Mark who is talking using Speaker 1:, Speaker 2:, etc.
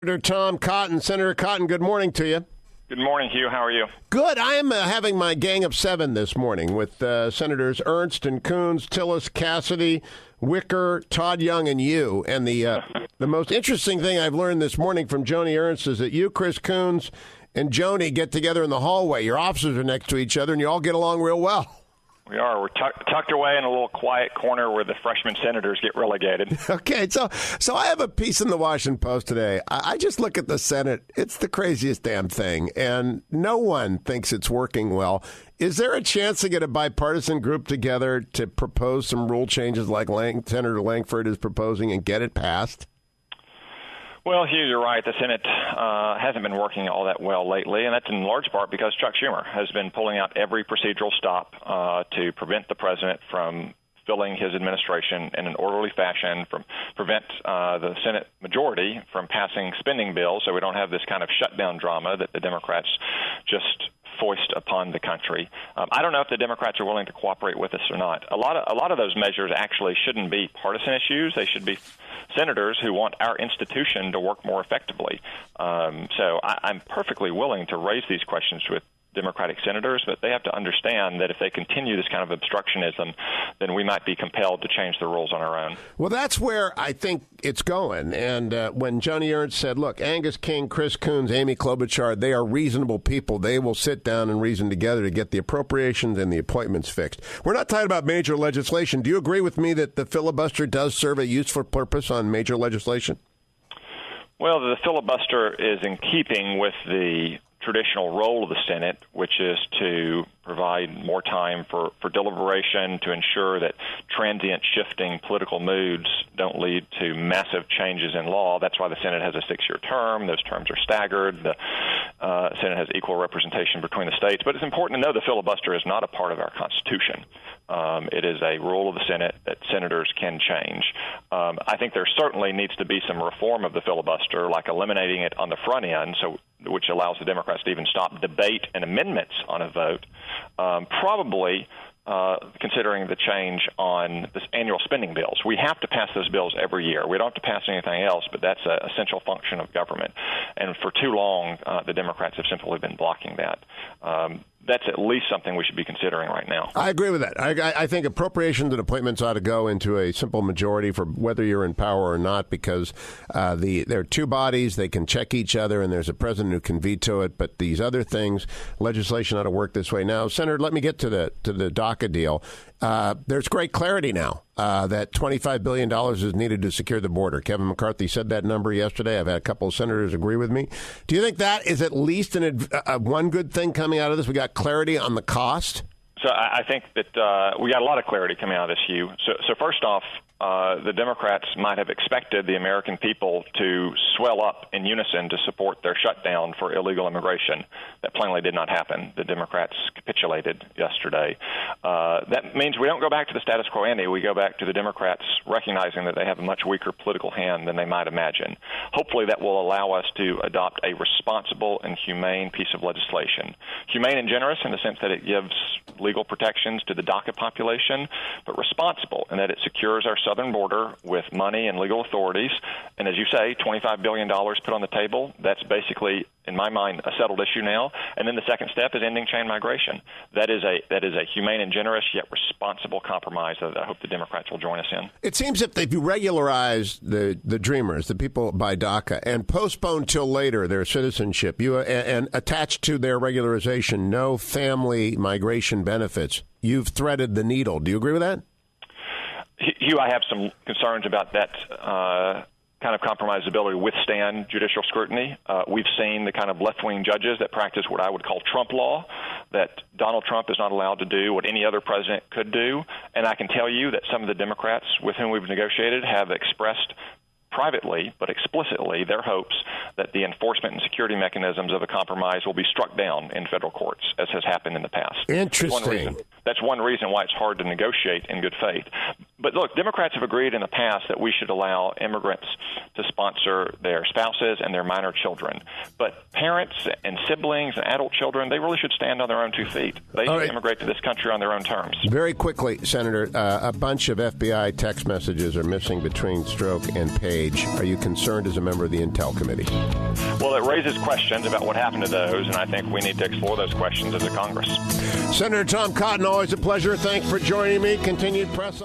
Speaker 1: Senator Tom Cotton. Senator Cotton, good morning to you.
Speaker 2: Good morning, Hugh. How are you?
Speaker 1: Good. I am having my gang of 7 this morning with Senators Ernst and Coons, Tillis, Cassidy, Wicker, Todd Young, and you. And the most interesting thing I've learned this morning from Joni Ernst is that you, Chris Coons, and Joni get together in the hallway. Your offices are next to each other, and you all get along real well.
Speaker 2: We are. We're tucked away in a little quiet corner where the freshman senators get relegated.
Speaker 1: Okay, so I have a piece in the Washington Post today. I just look at the Senate. It's the craziest damn thing, and no one thinks it's working well. Is there a chance to get a bipartisan group together to propose some rule changes like Senator Langford is proposing and get it passed?
Speaker 2: Well, Hugh, you're right. The Senate hasn't been working all that well lately, and that's in large part because Chuck Schumer has been pulling out every procedural stop to prevent the president from filling his administration in an orderly fashion, from prevent the Senate majority from passing spending bills so we don't have this kind of shutdown drama that the Democrats just foist upon the country. I don't know if the Democrats are willing to cooperate with us or not. A lot of those measures actually shouldn't be partisan issues. They should be senators who want our institution to work more effectively. So I'm perfectly willing to raise these questions with Democratic senators, but they have to understand that if they continue this kind of obstructionism, then we might be compelled to change the rules on our own.
Speaker 1: Well, that's where I think it's going. And when Joni Ernst said, look, Angus King, Chris Coons, Amy Klobuchar, they are reasonable people. They will sit down and reason together to get the appropriations and the appointments fixed. We're not talking about major legislation. Do you agree with me that the filibuster does serve a useful purpose on major legislation?
Speaker 2: Well, the filibuster is in keeping with the traditional role of the Senate, which is to provide more time for deliberation, to ensure that transient shifting political moods don't lead to massive changes in law. That's why the Senate has a 6-year term. Those terms are staggered. The Senate has equal representation between the states. But it's important to know the filibuster is not a part of our Constitution. It is a rule of the Senate that senators can change. I think there certainly needs to be some reform of the filibuster, like eliminating it on the front end, which allows the Democrats to even stop debate and amendments on a vote. Probably considering the change on this annual spending bills. We have to pass those bills every year. We don't have to pass anything else, but that's an essential function of government. And for too long, the Democrats have simply been blocking that. That's at least something we should be considering right now.
Speaker 1: I agree with that. I think appropriations and appointments ought to go into a simple majority for whether you're in power or not, because there are two bodies. They can check each other, and there's a president who can veto it. But these other things, legislation ought to work this way. Now, Senator, let me get to the DACA deal. There's great clarity now that $25 billion is needed to secure the border. Kevin McCarthy said that number yesterday. I've had a couple of senators agree with me. Do you think that is at least one good thing coming out of this? We got clarity on the cost?
Speaker 2: So I think that we got a lot of clarity coming out of this, Hugh. So first off, the Democrats might have expected the American people to swell up in unison to support their shutdown for illegal immigration. That plainly did not happen. The Democrats capitulated yesterday. That means we don't go back to the status quo ante. We go back to the Democrats recognizing that they have a much weaker political hand than they might imagine. Hopefully that will allow us to adopt a responsible and humane piece of legislation. Humane and generous in the sense that it gives legal protections to the DACA population, but responsible in that it secures our southern border with money and legal authorities. And as you say, $25 billion put on the table. That's basically, in my mind, a settled issue now. And then the second step is ending chain migration. That is a humane and generous yet responsible compromise that I hope the Democrats will join us in.
Speaker 1: It seems if you regularize the dreamers, the people by DACA, and postpone till later their citizenship, and attach to their regularization no family migration benefits, you've threaded the needle. Do you agree with that?
Speaker 2: Hugh, I have some concerns about that kind of compromise ability to withstand judicial scrutiny. We've seen the kind of left-wing judges that practice what I would call Trump law, that Donald Trump is not allowed to do what any other president could do. And I can tell you that some of the Democrats with whom we've negotiated have expressed privately but explicitly their hopes that the enforcement and security mechanisms of a compromise will be struck down in federal courts, as has happened in the past.
Speaker 1: Interesting.
Speaker 2: that's one reason why it's hard to negotiate in good faith. But look, Democrats have agreed in the past that we should allow immigrants to sponsor their spouses and their minor children. But parents and siblings and adult children, they really should stand on their own 2 feet. They should immigrate to this country on their own terms.
Speaker 1: Very quickly, Senator, a bunch of FBI text messages are missing between Stroke and Page. Are you concerned as a member of the Intel Committee?
Speaker 2: Well, it raises questions about what happened to those, and I think we need to explore those questions as a Congress.
Speaker 1: Senator Tom Cotton, always a pleasure. Thanks for joining me. Continued press on.